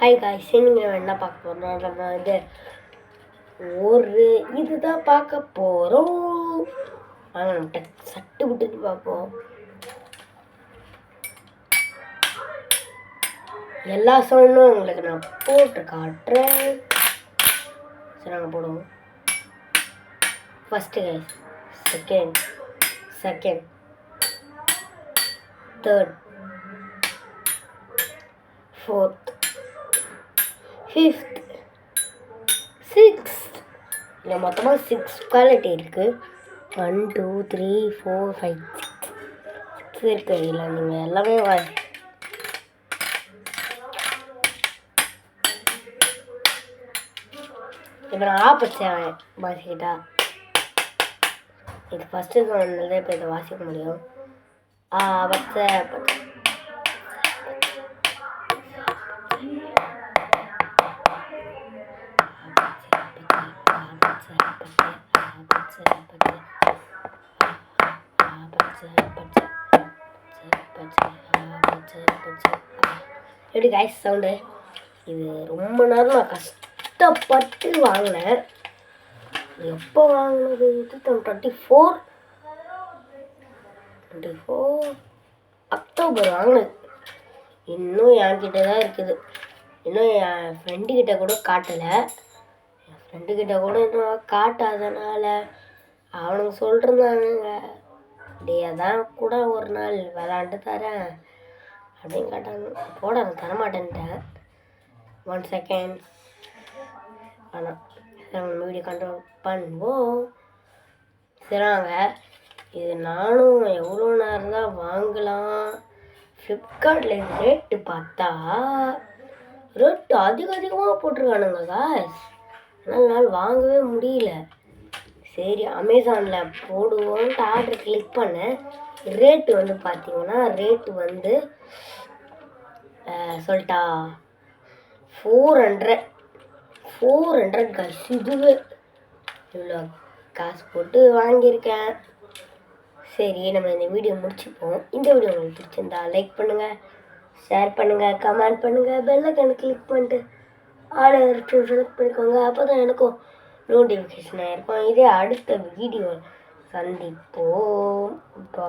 Hi guys, நீங்கள் என்ன பார்க்க போகிறோம்? நம்ம வந்து இதுதான் பார்க்க போகிறோம். ஆனால் நம்ம சட்டு விட்டுட்டு பார்ப்போம். எல்லா சவுண்டும் உங்களுக்கு நான் போட்டு காட்டுறேன். சரி, நாங்கள் போடுவோம். First guys, second, third, fourth, fifth, sixth. இல்லை மொத்தமாக 6 குவாலிட்டி இருக்குது. 1 2 3 4 5 6 இருக்குது. இல்லை நீங்கள் எல்லாமே இப்போ நான் ஆப்பச்சேன் வாசிக்கிட்டா. இது ஃபஸ்ட்டு சொன்னதே இப்போ இதை வாசிக்க முடியும். பச்சை எப்படி கைஸ் சவுண்டு? இது ரொம்ப நேரம் நான் கஷ்டப்பட்டு வாங்கினேன். எப்போ வாங்கினது? 24 அக்டோபர் வாங்கினது. இன்னும் என்கிட்ட தான் இருக்குது. இன்னும் என் ஃப்ரெண்டுக்கிட்ட கூட காட்டலை. என் ஃப்ரெண்டுக்கிட்ட கூட இன்னும் காட்டாதனால அவனுக்கு சொல்லிருந்தானுங்க, அதான் கூட ஒரு நாள் விளாண்டு தரேன் அப்படின்னு கேட்டாங்க. போட நான் தரமாட்டேன்ட்டேன். 1 செகண்ட். ஆனால் வீடியோ கண்ட்ரோல் பண்ணுவோம். சரிங்க, இது நானும் எவ்வளோ நேரம் தான் வாங்கலாம். ஃப்ளிப்கார்ட்டில் ரேட்டு பார்த்தா ரேட்டு அதிகமாக போட்டிருக்கானுங்க காய்ஸ். அதனால் வாங்கவே முடியல. சரி, அமேசானில் போடுவோன்ட்டு ஆர்டர் கிளிக் பண்ணேன். ரேட்டு வந்து பார்த்தீங்கன்னா ரேட்டு சொல்லிட்டா 400 காய்ஸ். இதுவே இவ்வளோ காசு போட்டு வாங்கியிருக்கேன். சரி, நம்ம இந்த வீடியோ முடிச்சுப்போம். இந்த வீடியோ உங்களுக்கு பிடிச்சிருந்தா லைக் பண்ணுங்கள், ஷேர் பண்ணுங்கள், கமெண்ட் பண்ணுங்கள், பெல் ஐகானை கிளிக் பண்ணிட்டு ஆர்டர் செலக்ட் பண்ணிக்கோங்க. அப்போ தான் எனக்கும் நோட்டிஃபிகேஷனாக இருக்கும். இதே அடுத்த வீடியோ சந்திப்போம். பா